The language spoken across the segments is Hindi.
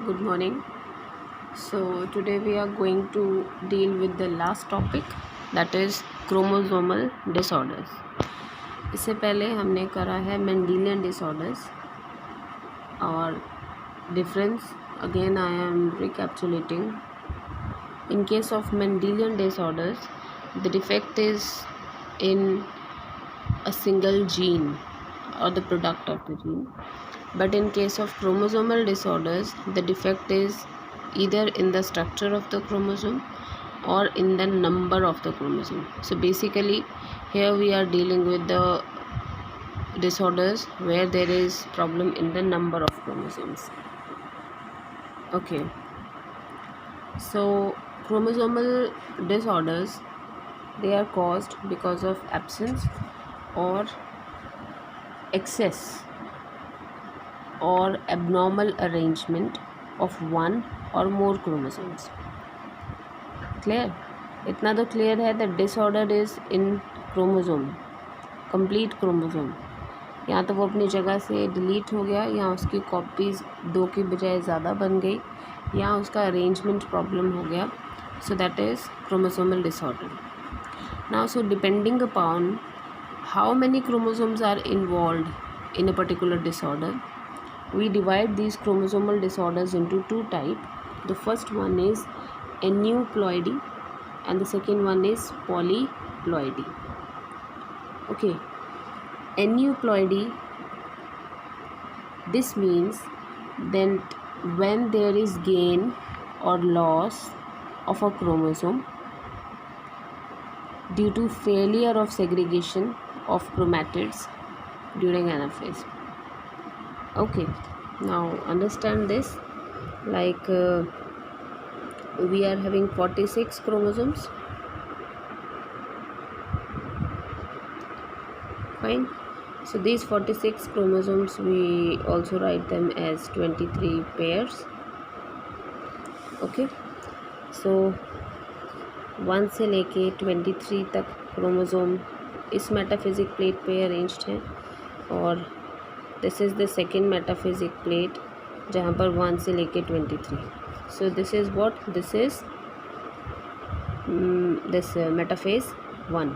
Good morning. So today we are going to deal with the last topic, that is chromosomal disorders. इससे पहले हमने करा है मेंडेलियन डिसऑर्डर्स और difference. Again I am recapitulating. In case of Mendelian disorders, the defect is in a single gene or the product of the gene. But in case of chromosomal disorders, the defect is either in the structure of the chromosome or in the number of the chromosome. So basically here we are dealing with the disorders where there is problem in the number of chromosomes. Okay, so chromosomal disorders, they are caused because of absence or excess or abnormal arrangement of one or more chromosomes. Clear? इतना तो क्लियर है that disorder is in chromosome, complete chromosome. या तो वो अपनी जगह से डिलीट हो गया, या उसकी कॉपीज़ 2 की बजाय ज़्यादा बन गई, या उसका अरेंजमेंट प्रॉब्लम हो गया. सो that is chromosomal disorder. Now so depending upon how many chromosomes are involved in a particular disorder, we divide these chromosomal disorders into two types. The first one is aneuploidy and the second one is polyploidy. Okay, aneuploidy, this means then when there is gain or loss of a chromosome due to failure of segregation of chromatids during anaphase. Okay, now understand this. Like we are having 46 chromosomes. Fine. So these 46 chromosomes, we also write them as 23 pairs. Okay, so 1 से लेके 23 तक क्रोमोसोम इस मेटाफिजिक प्लेट पे अरेंज्ड हैं, और this is the second metaphasic plate जहाँ पर 1 से लेके 23. So this is what, this is this metaphase 1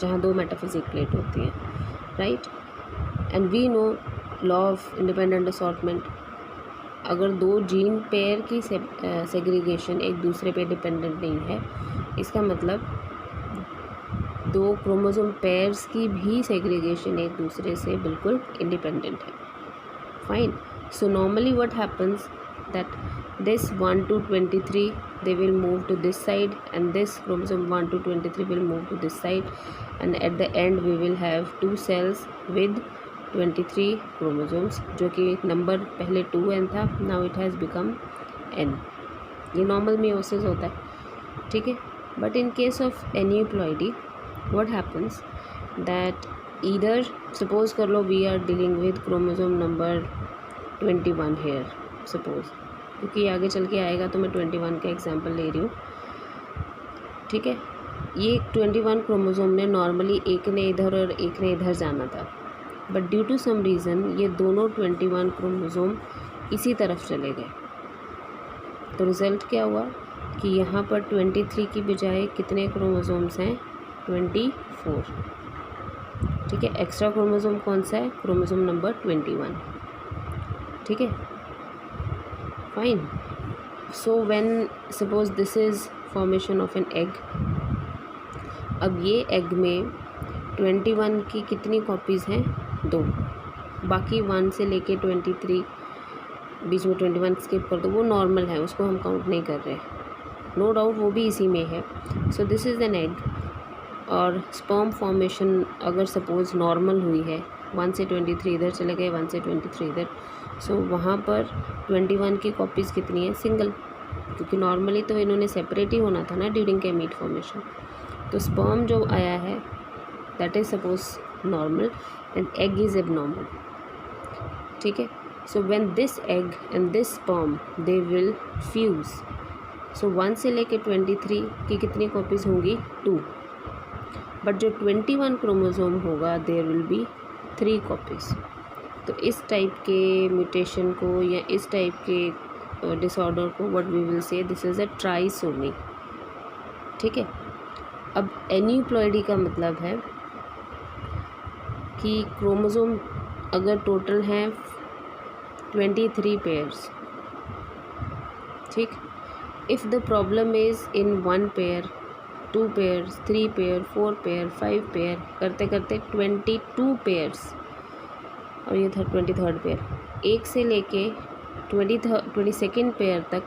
जहाँ 2 मेटाफिजिक प्लेट होती हैं, right. And we know law of independent assortment. अगर 2 जीन पेयर की सेग्रीगेशन एक दूसरे पे डिपेंडेंट नहीं है, इसका मतलब 2 क्रोमोसोम पेयर्स की भी सेग्रीगेशन एक दूसरे से बिल्कुल इंडिपेंडेंट है. Fine. So normally what happens that this 1 to 23 they will move to this side, and this chromosome 1 to 23 will move to this side, and at the end we will have 2 cells with 23 chromosomes, जो कि नंबर पहले 2n था, now it has become n. ये नॉर्मल मियोसिस होता है, ठीक है. But in case of aneuploidy what happens that either, suppose कर लो we are dealing with chromosome number 21 here, suppose, क्योंकि आगे चल के आएगा तो मैं 21 का एग्जांपल ले रही हूँ, ठीक है. ये 21 क्रोमोसोम में नॉर्मली एक ने इधर और एक ने इधर जाना था, but due to some reason ये दोनों 21 क्रोमोसोम इसी तरफ चले गए. तो रिज़ल्ट क्या हुआ कि यहाँ पर 23 की बजाय कितने क्रोमोसोम्स हैं, 24. ठीक है. एक्स्ट्रा क्रोमोसोम कौन सा है, क्रोमोसोम नंबर 21. ठीक है. Fine. So when suppose this is formation of an egg. अब ये एग में 21 की कितनी कॉपीज़ हैं, 2. बाकी 1 से लेके 23, बीच में 21 स्किप कर दो, वो नॉर्मल है, उसको हम काउंट नहीं कर रहे. नो डाउट वो भी इसी में है. So this is an egg. और स्पर्म फॉर्मेशन अगर सपोज़ नॉर्मल हुई है, 1 से 23 इधर चले गए, 1 से 23 इधर, सो वहाँ पर 21 की कॉपीज़ कितनी है, सिंगल, क्योंकि नॉर्मली तो इन्होंने सेपरेट ही होना था ना ड्यूरिंग गैमीट फॉर्मेशन. तो स्पर्म जो आया है that is suppose normal and egg is abnormal. ठीक है. So when this egg and this sperm they will fuse, so 1 से लेके 23 की कितनी कॉपीज़ होंगी, 2. बट जो 21 क्रोमोसोम होगा देयर विल बी 3 कॉपीज़. तो इस टाइप के म्यूटेशन को या इस टाइप के डिसऑर्डर को what we will say this is a trisomy. ठीक है। अब एन्यूप्लॉइडी का मतलब है कि क्रोमोसोम अगर टोटल हैं 23 पेयर्स, ठीक, if the problem is in 1 pair, 2 pairs, 3 pair, 4 pair, 5 pair, करते करते 22 पेयर्स, और ये था 23rd पेयर, एक से लेके 22nd पेयर तक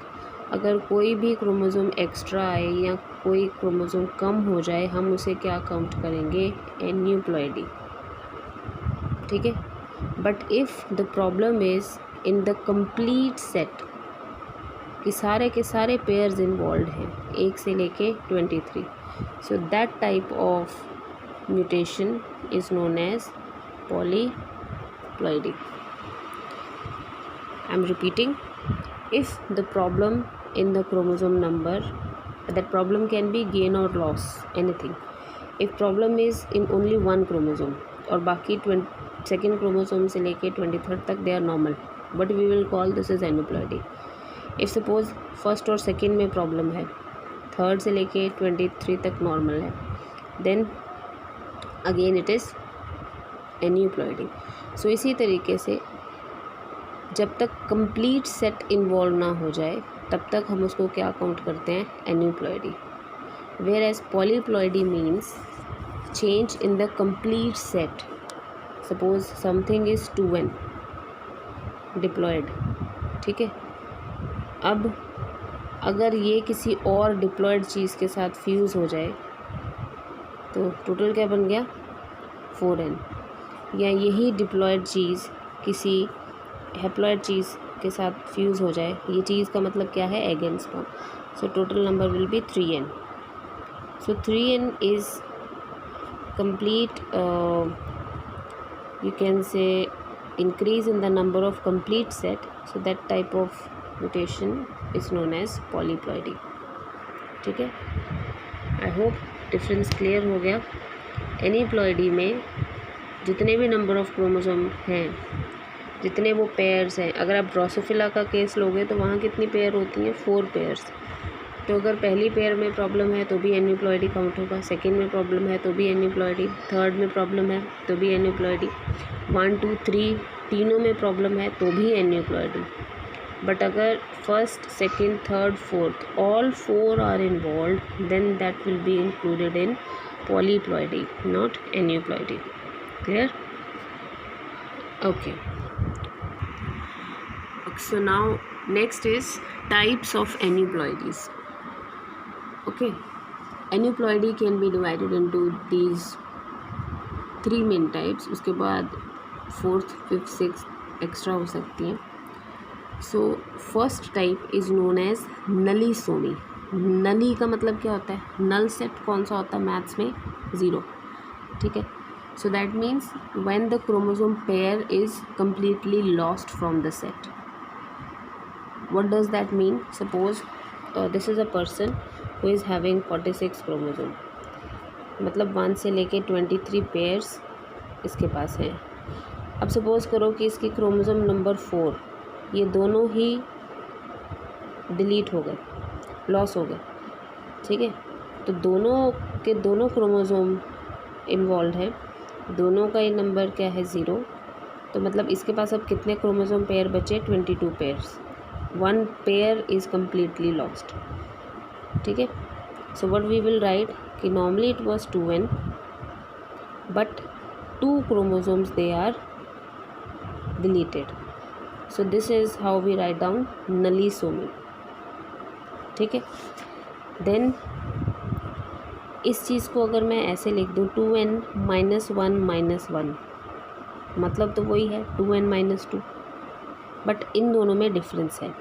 अगर कोई भी क्रोमोसोम एक्स्ट्रा आए या कोई क्रोमोसोम कम हो जाए, हम उसे क्या काउंट करेंगे? एन्यूप्लॉइडी। ठीक है। But if the problem is in the complete set, कि सारे के सारे पेयर्स इन्वॉल्व हैं 1 से लेके 23, so that type of mutation is known as polyploidy. I am repeating, if the problem in the chromosome number, that problem can be gain or loss, anything. If problem is in only one chromosome और बाकी 22nd chromosome से लेके 23rd तक they are normal, but we will call this is aneuploidy. If suppose first और second में problem है, third से लेके 23 तक normal है, then again it is aneuploidy. So इसी तरीके से जब तक कंप्लीट सेट इन्वॉल्व ना हो जाए तब तक हम उसको क्या काउंट करते हैं? Aneuploidy. Whereas polyploidy means change in the complete set. Suppose something is 2n diploid, ठीक है। अब अगर ये किसी और डिप्लॉयड चीज़ के साथ फ्यूज़ हो जाए तो टोटल क्या बन गया? 4n। या यही डिप्लॉयड चीज़ किसी हैप्लॉइड चीज़ के साथ फ्यूज़ हो जाए, ये चीज़ का मतलब क्या है? Egg and sperm. So total number will be 3n. So 3n is complete, you can say increase in the number of complete set, so that type of mutation is known as polyploidy. ठीक है। आई होप डिफरेंस क्लियर हो गया। एनीप्लॉइडी में जितने भी नंबर ऑफ क्रोमोसोम हैं, जितने वो पेयर्स हैं, अगर आप ड्रोसोफिला का केस लोगे तो वहाँ कितनी पेयर होती हैं? 4 पेयर्स। तो अगर पहली पेयर में प्रॉब्लम है तो भी एन्यूप्लॉइडी काउंट होगा, सेकंड में प्रॉब्लम है तो भी एन्यूप्लॉइडी, थर्ड में प्रॉब्लम है तो भी एन्यूप्लॉइडी, 1 2 3 तीनों में प्रॉब्लम है तो भी एन्यूप्लॉइडी। बट अगर first, second, third, fourth all 4 are involve, then that will be included in polyploidy, not aneuploidy. Clear? Okay. So now next is types of aneuploidies. Okay, aneuploidy can be divided into these 3 main types. उसके बाद 4th, 5th, 6th एक्स्ट्रा हो सकती हैं। So first type is known as नलीसोमी। नली का मतलब क्या होता है? नल सेट कौन सा होता है मैथ्स में? 0। ठीक है। So that means when the chromosome pair is completely lost from the set. What does that mean? Suppose this is a person who is having 46 chromosome, मतलब 1 से लेके 23 पेयर्स इसके पास हैं। अब सपोज़ करो कि इसकी क्रोमोसोम नंबर 4 ये दोनों ही डिलीट हो गए, लॉस हो गए। ठीक है। तो दोनों के दोनों क्रोमोसोम इन्वॉल्व हैं, दोनों का ये नंबर क्या है? 0। तो मतलब इसके पास अब कितने क्रोमोसोम पेयर बचे? 22 pairs. 1 pair is completely lost. ठीक है। So what we will write कि normally it was 2n, but 2 chromosomes they are deleted. So this is how we write down nullisomy. ठीक है। देन इस चीज़ को अगर मैं ऐसे लिख दूँ 2n -1 -1, मतलब तो वही है 2n -2, बट इन दोनों में डिफरेंस है।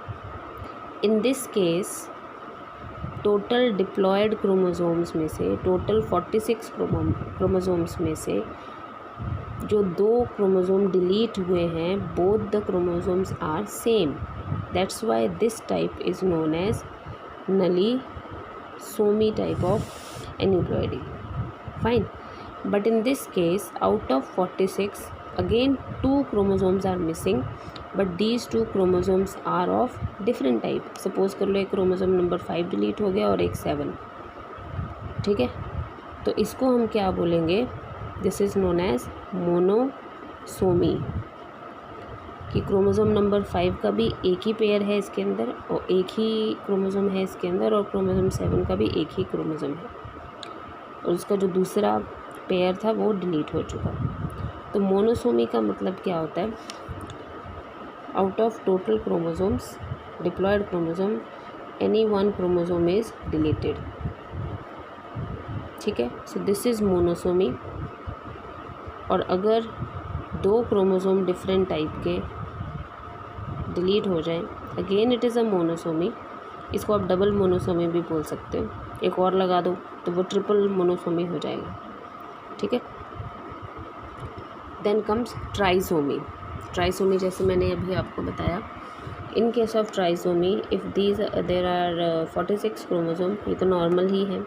In this case total diploid chromosomes में से, टोटल 46 क्रोमोसोम्स में से जो 2 क्रोमोसोम डिलीट हुए हैं, both the chromosomes are same. That's why this type is known as nullisomy type of aneuploidy. Fine. But in this case, out of 46, again 2 chromosomes are missing, but these 2 chromosomes are of different type. Suppose कर लो एक क्रोमोसोम नंबर 5 डिलीट हो गया और एक 7, ठीक है, तो इसको हम क्या बोलेंगे, this is known as monosomy, कि क्रोमोसोम नंबर 5 का भी एक ही पेयर है इसके अंदर और एक ही क्रोमोसोम है इसके अंदर, और क्रोमोसोम 7 का भी एक ही क्रोमोसोम है और उसका जो दूसरा पेयर था वो डिलीट हो चुका। तो मोनोसोमी का मतलब क्या होता है, out of total chromosomes diploid chromosome any one chromosome is deleted, ठीक है। So this is monosomy. और अगर 2 क्रोमोसोम डिफरेंट टाइप के डिलीट हो जाए, again it is a monosomy. इसको आप डबल मोनोसोमी भी बोल सकते हो, एक और लगा दो तो वो ट्रिपल मोनोसोमी हो जाएगा, ठीक है। Then comes trisomy. ट्राइसोमी जैसे मैंने अभी आपको बताया, in case of trisomy if these there are 46 chromosome, ये तो नॉर्मल ही है,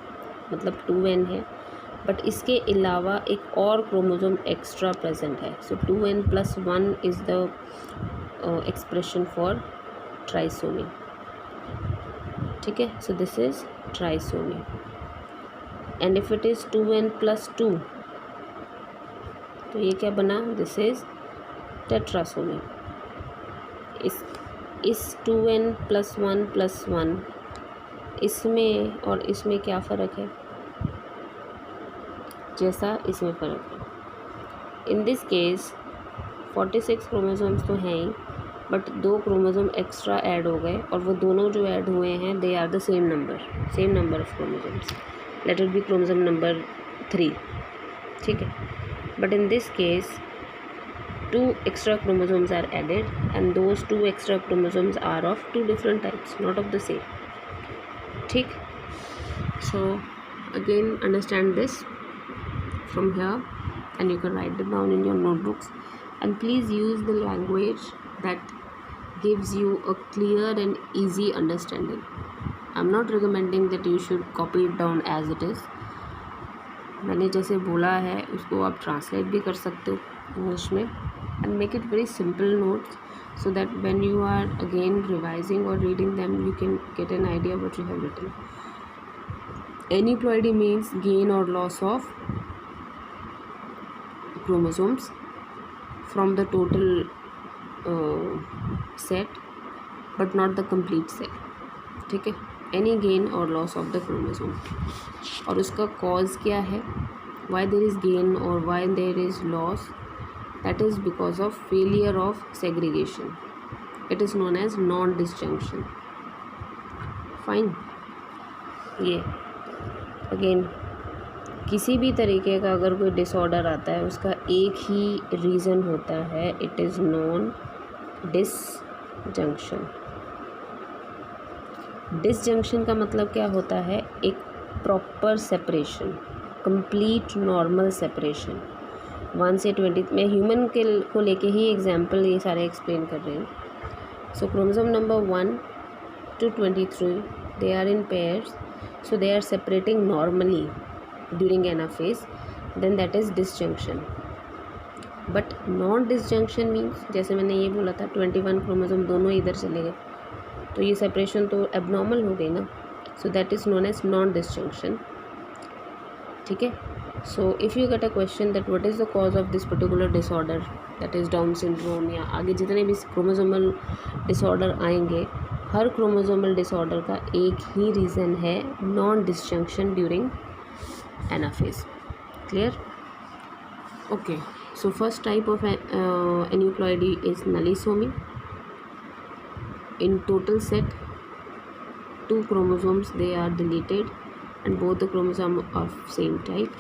मतलब 2n है, बट इसके अलावा एक और क्रोमोसोम एक्स्ट्रा प्रेजेंट है। सो 2n+1 is the expression for trisomy, ठीक है। So this is trisomy. And if it is 2n+2, तो ये क्या बना, दिस इज़ टेट्रासोमी। इस 2n+1+1 इसमें और इसमें क्या फ़र्क है, जैसा इसमें फ़र्क है। इन दिस केस 46 क्रोमोसोम्स तो हैं ही, बट 2 क्रोमोसोम एक्स्ट्रा ऐड हो गए और वो दोनों जो ऐड हुए हैं they are the same number of chromosomes, let it be chromosome number 3, ठीक है। But in this case 2 extra chromosomes are added and those 2 extra chromosomes are of 2 different types, not of the same, ठीक। So again understand this from here and you can write it down in your notebooks, and please use the language that gives you a clear and easy understanding. I'm not recommending that you should copy it down as it is. मैंने जैसे बोला है उसको आप ट्रांसलेट भी कर सकते हो इंग्लिश में, and make it very simple notes so that when you are again revising or reading them you can get an idea what you have written. Aneuploidy means gain or loss of chromosomes from the total set but not the complete set, ठीक है। any gain or loss of the chromosome, और उसका cause क्या है, why there is gain or why there is loss, that is because of failure of segregation. It is known as non-disjunction. Fine. ये अगेन किसी भी तरीके का अगर कोई डिसऑर्डर आता है उसका एक ही रीज़न होता है, it is non disjunction. Disjunction का मतलब क्या होता है, एक proper separation, complete normal separation 1 से 20। मैं ह्यूमन के को लेके ही एग्जांपल ये सारे एक्सप्लेन कर रही हूँ। So chromosome number 1 to 23 they are in pairs, so they are separating normally during anaphase, then that is disjunction. But non disjunction means जैसे मैंने ये बोला था 21 क्रोमोसोम दोनों इधर चले गए, तो ये सेपरेशन तो एबनॉर्मल हो गई ना, so that is known as non disjunction, ठीक है। So if you get a question that what is the cause of this particular disorder, that is Down syndrome, या आगे जितने भी क्रोमोसोमल डिसऑर्डर आएंगे, हर क्रोमोसोमल डिसऑर्डर का एक ही रीज़न है, non disjunction during anaphase. Clear? Okay, so first type of aneuploidy is nullisomy. In total set 2 chromosomes they are deleted and both the chromosomes of same type.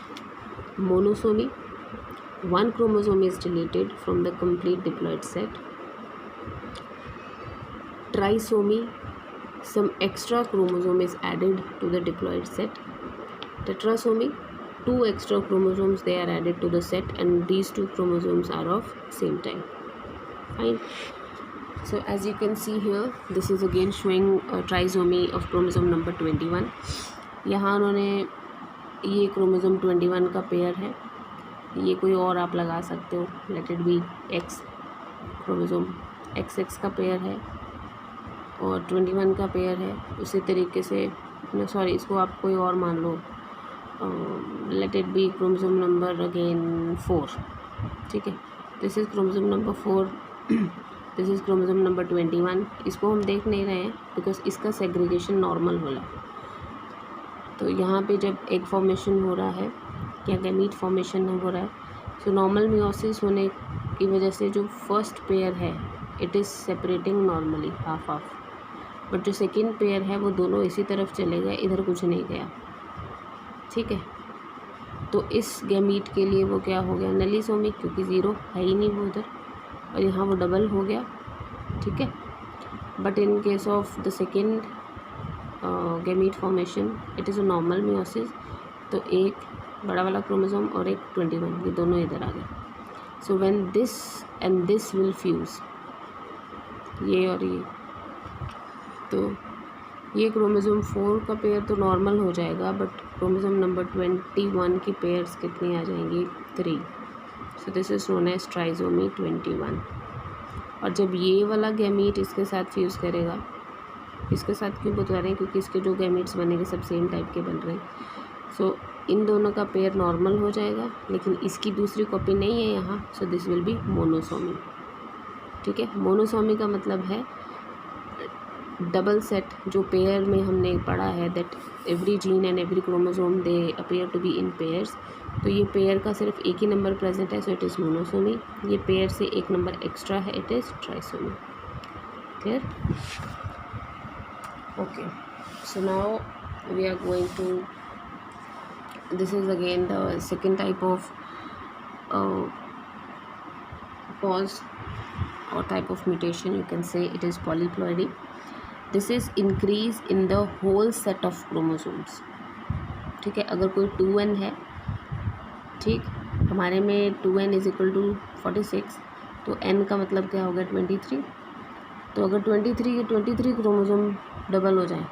Monosomy, 1 chromosome is deleted from the complete diploid set. Trisomy, some extra chromosome is added to the diploid set. Tetrasomy, 2 extra chromosomes they are added to the set and these 2 chromosomes are of same type. Fine. So as you can see here, this is again showing trisomy of chromosome number 21. यहाँ उन्होंने ये क्रोमोसोम 21 का पेयर है, ये कोई और आप लगा सकते हो, late it B x chromosome XX का पेयर है और 21 का पेयर है। उसी तरीके से सॉरी, इसको आप कोई और मान लो, let it be chromosome number again 4, ठीक है। This is chromosome number 4, this is chromosome number 21। इसको हम देख नहीं रहे हैं बिकॉज इसका सेग्रीगेशन नॉर्मल हो रहा है। तो यहाँ पे जब एग फॉर्मेशन हो रहा है या गैमीट फॉर्मेशन हो रहा है, सो नॉर्मल मियोसिस होने की वजह से जो फर्स्ट पेयर है it is separating normally half half, but जो सेकेंड पेयर है वो दोनों इसी तरफ चले गए, इधर कुछ नहीं गया, ठीक है। तो इस गैमीट के लिए वो क्या हो गया, नलीसोमिक, क्योंकि ज़ीरो है ही नहीं वो उधर, और यहाँ वो डबल हो गया, ठीक है। But in case of the second gamete formation it is a normal meiosis, तो एक बड़ा वाला क्रोमोसोम और एक 21 ये दोनों इधर आ गए। सो when this and this will fuse, ये और ये, तो ये क्रोमोसोम 4 का पेयर तो नॉर्मल हो जाएगा, बट क्रोमोसोम नंबर 21 की पेयर्स कितनी आ जाएंगी, 3। So this is known as trisomy 21। और जब ये वाला गैमीट इसके साथ फ्यूज़ करेगा, इसके साथ क्यों बता रहे हैं, क्योंकि इसके जो गैमीट्स बनेंगे सब सेम टाइप के बन रहे हैं। सो इन दोनों का पेयर नॉर्मल हो जाएगा, लेकिन इसकी दूसरी कॉपी नहीं है यहाँ, so this will be monosomy, ठीक है। मोनोसोमी का मतलब है डबल सेट, जो पेयर में हमने पढ़ा है that every gene and every chromosome they appear to be in pairs, तो ये पेयर का सिर्फ एक ही नंबर प्रेजेंट है, सो इट इज़ मोनोसोमी। ये पेयर से एक नंबर एक्स्ट्रा है, it is trisomy. Clear? Okay, so now we are going to, this is again the second type of cause or type of mutation, you can say it is polyploidy. This is increase in the whole set of chromosomes, ठीक है। अगर कोई 2n है, ठीक, हमारे में 2n इज इक्वल टू 46, तो n का मतलब क्या होगा 23। तो अगर 23 के 23 क्रोमोसोम डबल हो जाए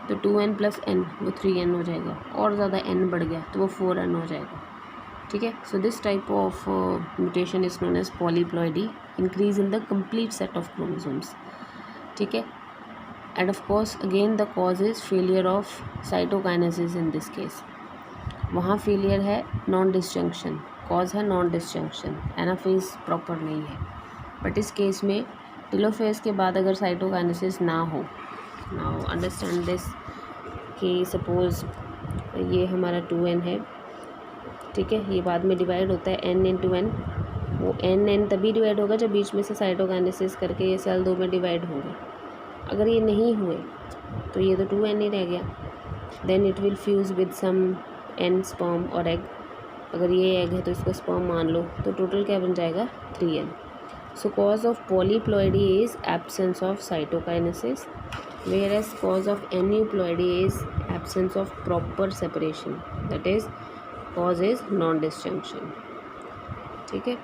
तो 2n प्लस n वो 3n हो जाएगा, और ज़्यादा n बढ़ गया तो वो 4n हो जाएगा, ठीक है। So this type of mutation is known as polyploidy, increase in the complete set of chromosomes, ठीक है। And of course again the cause is failure of cytokinesis in this case. वहाँ फेलियर है नॉन डिसजंक्शन, कॉज है नॉन डिसजंक्शन, एनाफेज प्रॉपर नहीं है। बट इस केस में टेलोफेज के बाद अगर साइटोकाइनेसिस ना हो, नाउ अंडरस्टैंड दिस कि सपोज़ ये हमारा 2n है, ठीक है, ये बाद में डिवाइड होता है n इंटू n, वो n तभी डिवाइड होगा जब बीच में से साइटोकाइनेसिस करके ये सेल 2 में डिवाइड होंगे। अगर ये नहीं हुए तो ये तो 2n ही रह गया, then it will fuse with some n sperm और एग। अगर ये एग है तो इसका स्पर्म मान लो, तो टोटल क्या बन जाएगा 3n। Show cause of polyploidy is absence of cytokinesis, whereas cause of aneuploidy is absence of proper separation, that is cause is non-disjunction, ठीक है।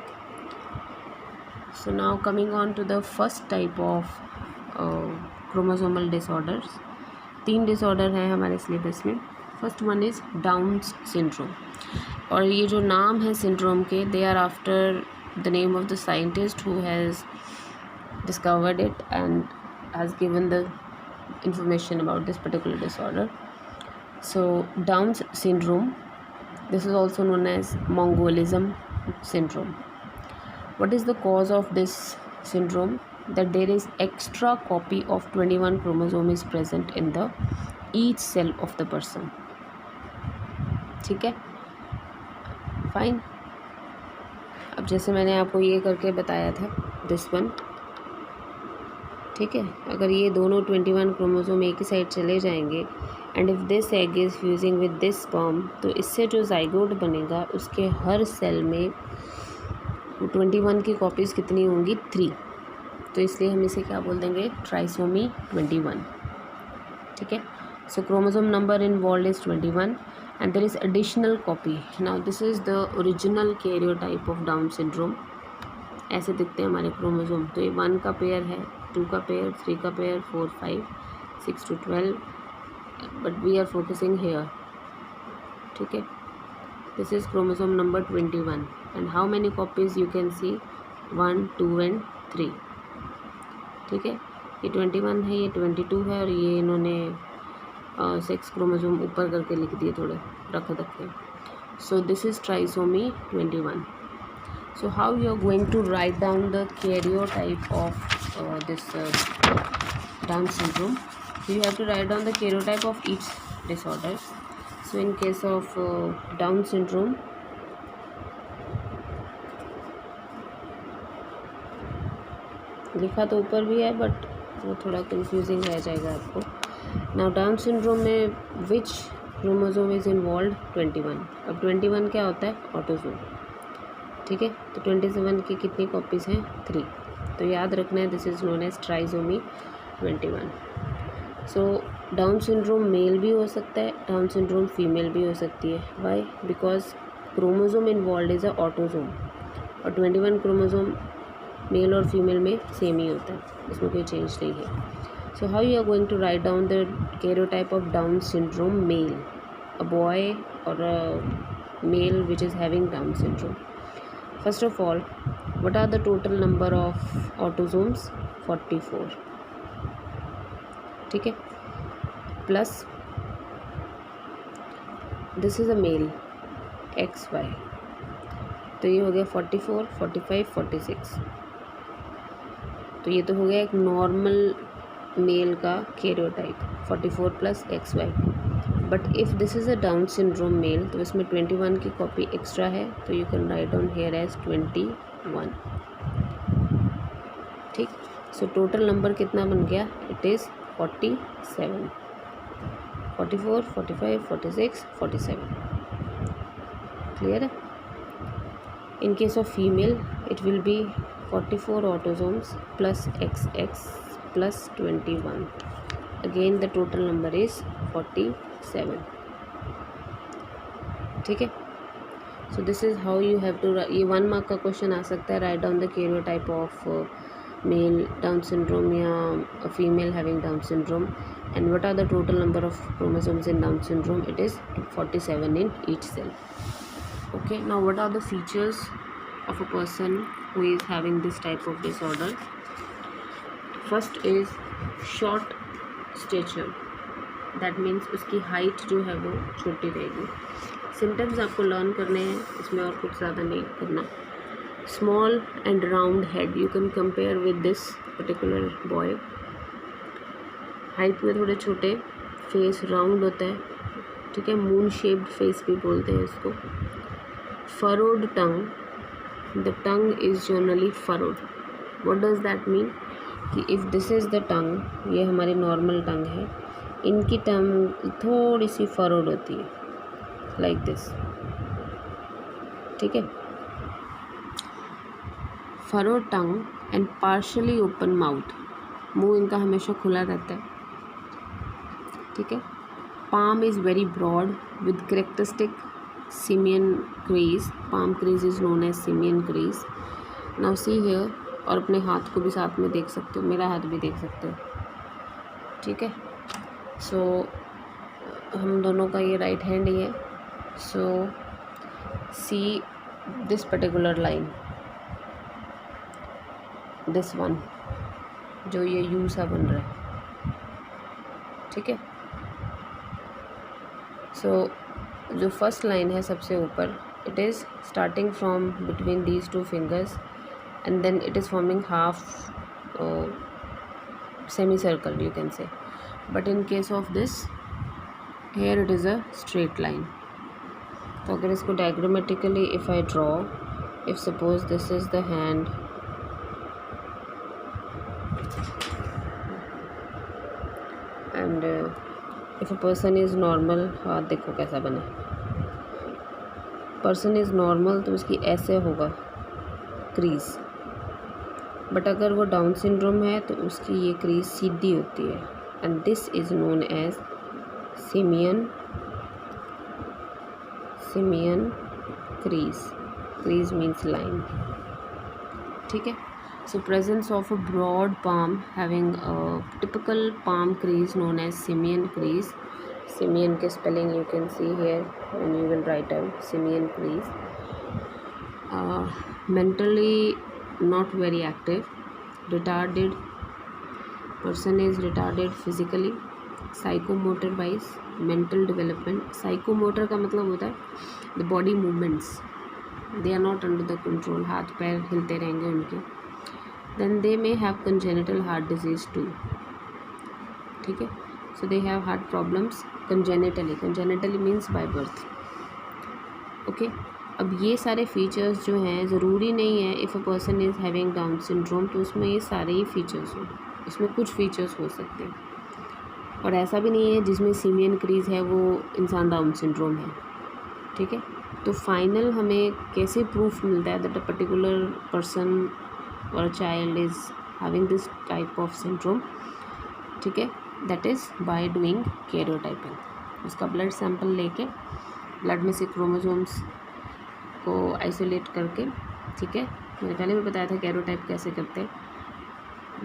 So now coming on to the first type of chromosomal disorders, 3 disorder हैं हमारे सिलेबस में। First one is Down syndrome, और ये जो नाम है सिंड्रोम के, they are after the name of the scientist who has discovered it and has given the information about this particular disorder. So Down's syndrome, this is also known as Mongolism syndrome. What is the cause of this syndrome? That there is extra copy of 21 chromosome is present in the each cell of the person, ठीक है, फाइन। अब जैसे मैंने आपको ये करके बताया था दिस वन, ठीक है, अगर ये दोनों 21 क्रोमोसोम एक ही साइड चले जाएंगे and if this egg is fusing with this sperm, तो इससे जो जाइगोट बनेगा उसके हर सेल में 21 की कॉपीज़ कितनी होंगी 3, तो इसलिए हम इसे क्या बोल देंगे ट्राइसोमी 21, ठीक है। So chromosome number involve is 21 and there is additional copy. Now this is the original karyotype of down syndrome, ऐसे दिखते हैं हमारे क्रोमोसोम। तो ये 1 का पेयर है, 2 का पेयर, 3 का pair, 4, 5, 6 to 12, but we are focusing here, ठीक है। This is chromosome number 21 and how many copies you can see 1, 2 and 3, ठीक है, ये 21 है, ये 22 है, और ये इन्होंने 6 क्रोमोसोम ऊपर करके लिख दिए थोड़े रख रखे। सो this is trisomy 21. So how you are going to write down the karyotype of this Down syndrome? So you have to write down the karyotype of each disorder. So in case of Down syndrome, लिखा तो ऊपर भी है बट वो थोड़ा कंफ्यूजिंग रह जाएगा आपको. नाउ डाउन सिंड्रोम में विच क्रोमोसोम इज़ इन्वॉल्व? 21. अब 21 क्या होता है? ऑटोसोम. ठीक है, तो 27 की कितनी कॉपीज़ हैं? 3. तो याद रखना है this is known as trisomy 21. So Down syndrome male भी हो सकता है, डाउन सिंड्रोम फीमेल भी हो सकती है. Why? Because chromosome involve is a autosome, और 21 क्रोमोसोम मेल और फीमेल में सेम ही होता है, इसमें कोई चेंज नहीं है. So how you are going to write down the karyotype of down syndrome male, a boy और a male which is having Down syndrome? First of all, what are the total number of autosomes? 44. ठीक है, plus this is a male XY, तो ये हो गया 44, 45, 46. तो ये तो हो गया एक नॉर्मल मेल का karyotype 44 plus XY. But if this is a Down syndrome male तो इसमें 21 की कॉपी एक्स्ट्रा है, तो you can write down here as 21. ठीक, सो टोटल नंबर कितना बन गया? It is 47. 44, 45, 46, 47. क्लियर है? In case of female it will be 44 autosomes plus XX plus 21. Again the total number is 47. ठीक है, so this is how you have to. ये 1 मार्क का क्वेश्चन आ सकता है. Write down the karyotype of male Down syndrome या female having Down syndrome, and what are the total number of chromosomes in Down syndrome? It is 47 in each cell. Okay, now what are the features of a person who is having this type of disorder? First is short stature. That means उसकी हाइट जो है वो छोटी रहेगी. सिम्टम्स आपको लर्न करने हैं, इसमें और कुछ ज़्यादा नहीं करना. Small and round head, you can compare with this particular boy. Height में थोड़े छोटे, फेस राउंड होता है. ठीक है, मून शेप्ड फेस भी बोलते हैं इसको. Furrowed tongue, the tongue is generally furrowed. What does that mean? कि if this is the tongue, ये हमारी नॉर्मल टंग है, इनकी टंग थोड़ी सी फरोड होती है लाइक दिस. ठीक है, furrowed tongue and partially open mouth. मुंह इनका हमेशा खुला रहता है. ठीक है, palm is very broad with characteristic simian crease. Palm crease is known as simian crease. Now see here, और अपने हाथ को भी साथ में देख सकते हो, मेरा हाथ भी देख सकते हो. ठीक है, सो हम दोनों का ये राइट हैंड ही है. So see this particular line, this one जो ये यू सा बन रहा है. ठीक है, सो जो फर्स्ट लाइन है सबसे ऊपर, it is starting from between these 2 fingers and then it is forming half semicircle, you can say. But in case of this, here it is a straight line. तो अगर इसको diagrammatically if I draw, if suppose this is the hand, and if a person is normal, हाथ देखो कैसा बना. person is normal तो उसकी ऐसे होगा क्रीज. बट अगर वो डाउन सिंड्रोम है तो उसकी ये क्रीज सीधी होती है, and this is known as simian crease. Crease means line. ठीक है, so presence of a broad palm having a typical palm crease known as simian crease. Simian के spelling you can see here and you will write out simian crease. Mentally not very active, retarded, person is retarded physically, psychomotor wise, mental development. Psychomotor का मतलब होता है the body movements, they are not under the control, हाथ पैर हिलते रहेंगे उनके. Then they may have congenital heart disease too. ठीक है, so they have heart problems congenitally means by birth. Okay अब ये सारे फीचर्स जो हैं ज़रूरी नहीं है if a person is having Down syndrome तो उसमें ये सारे ही फीचर्स हों, इसमें कुछ फीचर्स हो सकते हैं. और ऐसा भी नहीं है जिसमें सीमियन क्रीज है वो इंसान डाउन सिंड्रोम है. ठीक है, तो फाइनल हमें कैसे प्रूफ मिलता है दैट अ पर्टिकुलर पर्सन और a child is having this type of syndrome. ठीक है, that is by doing karyotyping. उसका ब्लड सैंपल लेके ब्लड में से क्रोमोसोम्स को आइसोलेट करके. ठीक है, मैंने पहले भी बताया था कैरियोटाइप कैसे करते हैं.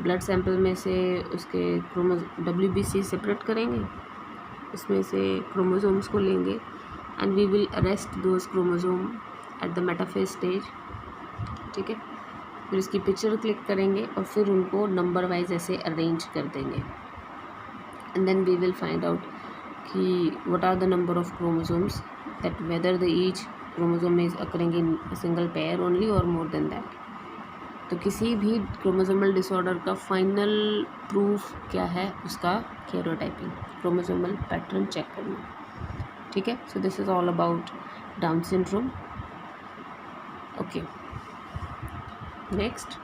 ब्लड सैंपल में से उसके WBC सेपरेट करेंगे, उसमें से क्रोमोसोम्स को लेंगे and we will arrest those chromosome at the metaphase stage. ठीक है, फिर उसकी पिक्चर क्लिक करेंगे और फिर उनको नंबर वाइज ऐसे अरेंज कर देंगे and then we will find out कि what are the number of chromosomes, that whether the each chromosome is occurring in a single pair only और मोर देन दैट. तो किसी भी क्रोमोसोमल डिसऑर्डर का फाइनल प्रूफ क्या है, उसका कैरियोटाइपिंग, क्रोमोसोमल पैटर्न चेक करना. ठीक है, so this is all about down syndrome. Okay, next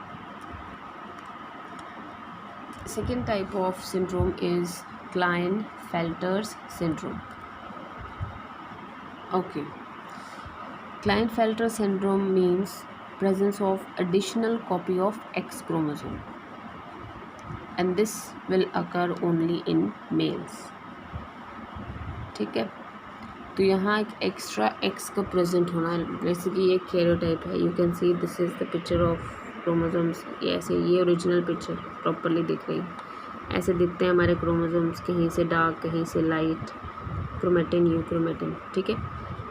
second type of syndrome is Klinefelter's syndrome. Okay, Klinefelter syndrome means presence of additional copy of X chromosome and this will occur only in males. ठीक है, तो यहाँ एक एक्स्ट्रा X का प्रेजेंट होना, जैसे कि ये कैरियोटाइप है, you can see this is the picture of chromosomes. ये ऐसे, ये ओरिजिनल पिक्चर प्रॉपरली दिख रही है, ऐसे दिखते हैं हमारे क्रोमोसोम्स, कहीं से डार्क कहीं से लाइट, क्रोमेटिन यू क्रोमेटिन. ठीक है,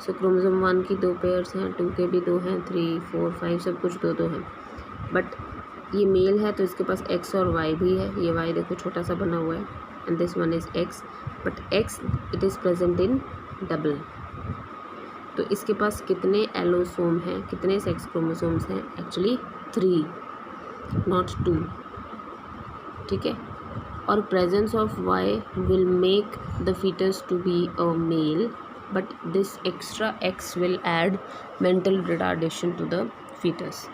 सो क्रोमोसोम 1 की 2 पेयर्स हैं, 2 के भी 2 हैं, 3 4 5 सब कुछ 2 हैं. बट ये मेल है तो इसके पास X और Y भी है. ये Y देखो छोटा सा बना हुआ है and this one is X, but X it is present in double. तो इसके पास कितने एलोसोम हैं, कितने सेक्स क्रोमोसोम्स हैं? Actually 3 not 2. ठीक है, और presence of Y will make the fetus to be a male, but this extra X will add mental retardation to the fetus.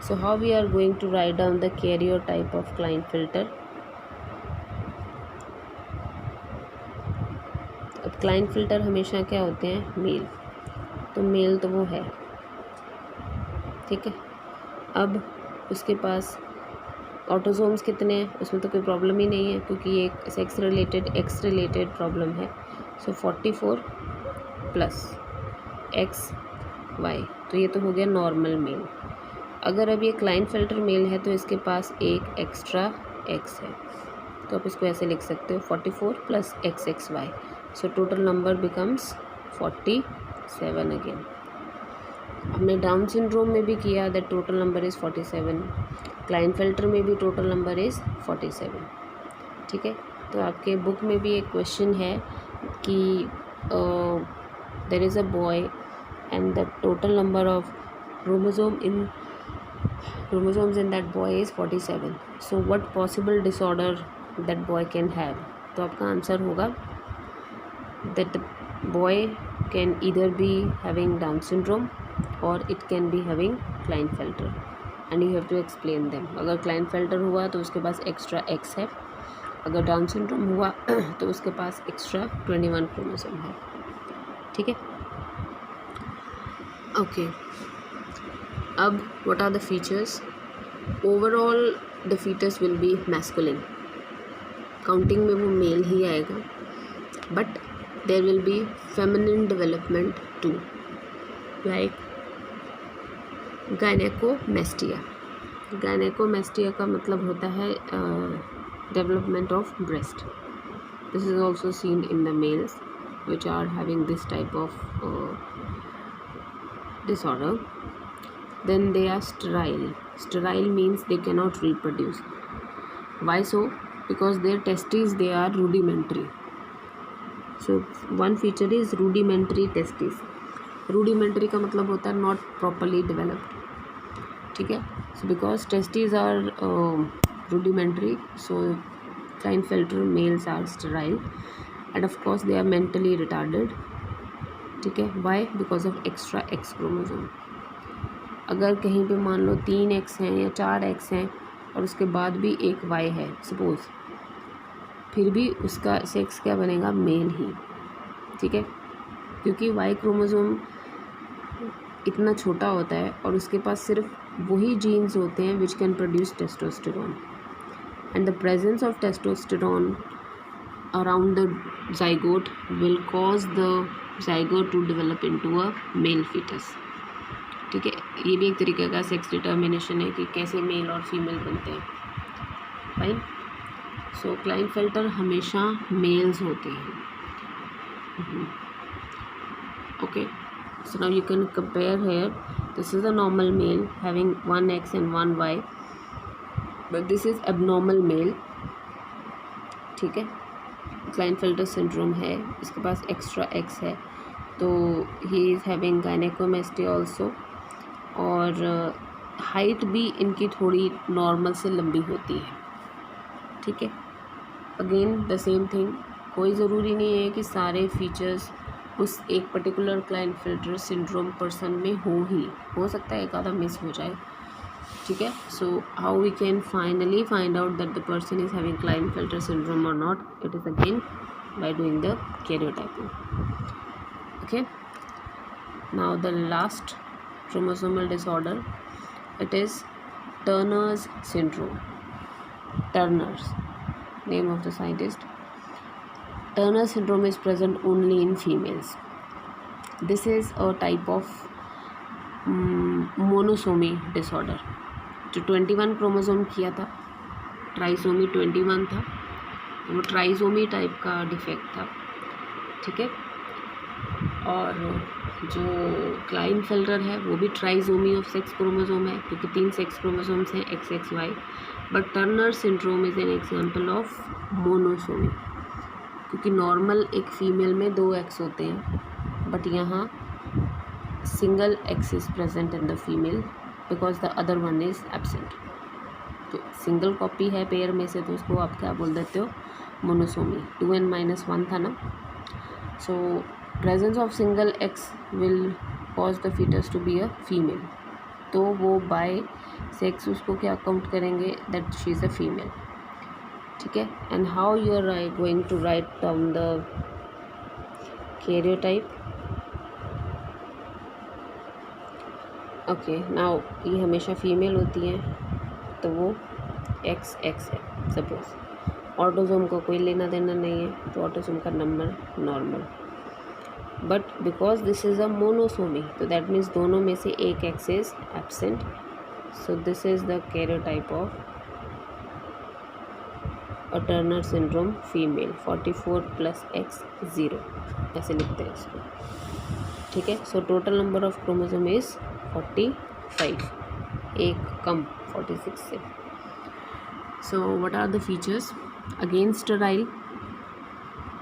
So how we are going to write down the karyotype of Klinefelter? अब Klinefelter हमेशा क्या होते हैं? मेल. तो मेल तो वो है. ठीक है, अब उसके पास ऑटोसोम्स कितने हैं, उसमें तो कोई प्रॉब्लम ही नहीं है क्योंकि ये sex related x related problem है. सो 44 प्लस XY, तो ये तो हो गया नॉर्मल मेल. अगर अब ये क्लाइनफेल्टर मेल है तो इसके पास एक एक्स्ट्रा X है, तो आप इसको ऐसे लिख सकते हो 44 प्लस XXY. सो टोटल नंबर बिकम्स 47 अगेन. हमने डाउन सिंड्रोम में भी किया that total number is 47. Klinefelter में भी टोटल नंबर इज़ 47. ठीक है, तो आपके बुक में भी एक क्वेश्चन है कि there is a boy and the total number of chromosomes in that boy is 47. So what possible disorder that boy can have? तो आपका आंसर होगा that the boy can either be having Down syndrome or it can be having Klinefelter and you have to explain them. अगर Klinefelter हुआ तो उसके पास एक्स्ट्रा X है, अगर डाउन सिंड्रोम हुआ तो उसके पास एक्स्ट्रा 21 क्रोमोसोम है. ठीक है, ओके. अब what are the features? Overall the foetus will be masculine. Counting में वो मेल ही आएगा, but there will be feminine development too, like gynaecomastia. Gynaecomastia का मतलब होता है development of breast. This is also seen in the males which are having this type of disorder. Then they are sterile. Sterile means they cannot reproduce. Why so? because their testes, they are rudimentary. So one feature is rudimentary testes. rudimentary का मतलब होता है not properly developed. ठीक है. So because testes are rudimentary, so Klinefelter males are sterile, and of course they are mentally retarded. ठीक है. Why? Because of extra X chromosome. अगर कहीं पे मान लो 3 X हैं या 4 X हैं और उसके बाद भी एक Y है सपोज, फिर भी उसका सेक्स क्या बनेगा? मेल ही. ठीक है. क्योंकि वाई क्रोमोसोम इतना छोटा होता है और उसके पास सिर्फ वही जीन्स होते हैं which can produce testosterone, and the presence of testosterone around the zygote will cause the zygote to develop into a male foetus. ठीक है. ये भी एक तरीके का सेक्स डिटर्मिनेशन है कि कैसे मेल और फीमेल बनते हैं. फाइन. सो क्लाइनफेल्टर हमेशा मेल्स होते हैं. Okay. So now you can compare here. This is a normal male having 1 X and 1 Y, but this is abnormal male. ठीक है. क्लाइनफेल्टर सिंड्रोम है, इसके पास एक्स्ट्रा X है, तो he is having gynaecomastia also, और हाइट भी इनकी थोड़ी नॉर्मल से लंबी होती है. ठीक है. अगेन द सेम थिंग, कोई ज़रूरी नहीं है कि सारे फीचर्स उस एक पर्टिकुलर क्लाइनफेल्टर सिंड्रोम पर्सन में हो सकता है एक आधा मिस हो जाए. ठीक है. So how we can finally find out that the person is having Klinefelter syndrome और not? It is again by doing the karyotyping. Okay. Now the last chromosomal disorder, it is Turner's syndrome. Turner's name of the scientist. Turner syndrome is present only in females. This is a type of monosomy disorder. जो 21 क्रोमोसोम किया था, ट्राइसोमी 21 था, तो वो ट्राइसोमी टाइप का डिफेक्ट था. ठीक है. और जो क्लाइनफेल्टर है वो भी ट्राइसोमी ऑफ सेक्स क्रोमोसोम है, क्योंकि 3 सेक्स क्रोमोसोम्स हैं XXY. But Turner syndrome is an example of monosomy, क्योंकि नॉर्मल एक फीमेल में 2 X होते हैं, बट यहाँ single X is present in the female because the other one is absent. तो सिंगल कॉपी है पेयर में से, तो उसको आप क्या बोल देते हो? मोनोसोमी. 2n-1 था ना. सो presence of single X will cause the fetus to be a female, तो वो बाय सेक्स उसको क्या काउंट करेंगे? That she is a female. ठीक है. And how you are going to write down the karyotype? Okay. Now ये हमेशा फीमेल होती हैं, तो वो XX है सपोज. ऑटोसोम को कोई लेना देना नहीं है, तो ऑटोसोम का number normal. But because this is a monosomy, तो दैट मीन्स दोनों में से एक X is absent. So this is the karyotype of a Turner syndrome female. 44 + X 0 ऐसे लिखते हैं इसको. ठीक है. So total number of chromosome is 45, एक कम 46 से. So what are the features? Again sterile.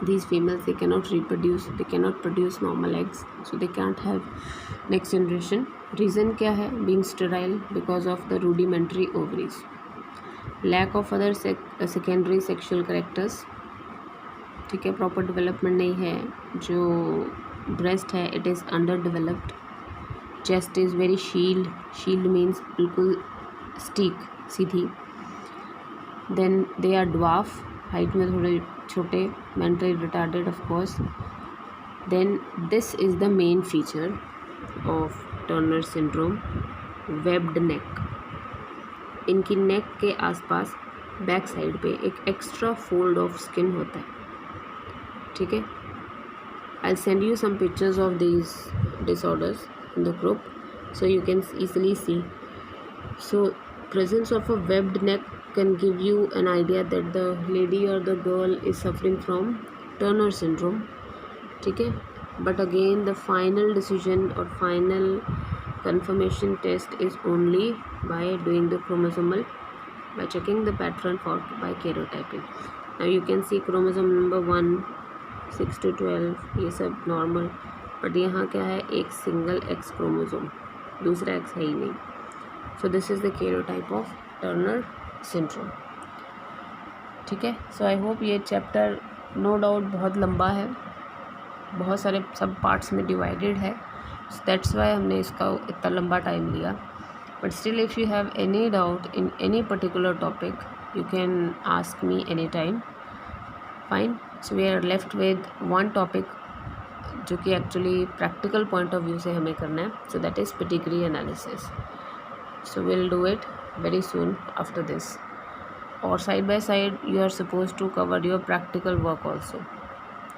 These females, they cannot reproduce, they cannot produce normal eggs, so they can't have next generation. Reason क्या है? Being sterile because of the rudimentary ovaries. Lack of other secondary sexual characters. ठीक है. प्रॉपर डेवलपमेंट नहीं है. जो ब्रेस्ट है it is underdeveloped. Chest is very shield means बिल्कुल स्टीक सीधी. Then they are dwarf, height में थोड़े छोटे, mentally retarded of course. Then this is the main feature of Turner syndrome, webbed neck. इनकी नेक के आसपास बैक साइड पे एक एक्स्ट्रा फोल्ड ऑफ स्किन होता है. ठीक है. I send you some pictures of these disorders in the group so you can easily see. So presence of a webbed neck can give you an idea that the lady or the girl is suffering from Turner syndrome. ठीक है. But again the final decision or final confirmation test is only by doing the chromosomal by checking the pattern for by karyotyping. Now you can see chromosome number 1 6 to 12 ये सब नॉर्मल, बट यहाँ क्या है, एक सिंगल एक्स क्रोमोसोम, दूसरा एक्स है ही नहीं. सो this is the karyotype of Turner syndrome. ठीक है. सो आई होप ये चैप्टर नो डाउट बहुत लंबा है, बहुत सारे सब पार्ट्स में डिवाइडेड है, दैट्स वाई हमने इसका इतना लंबा टाइम लिया. But still if you have any doubt in any particular topic you can ask me any time. Fine. So we are left with one topic जो कि actually practical point of view से हमें करना है. So that is pedigree analysis. So will do it very soon after this. और side by side you are supposed to cover your practical work also.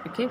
Okay.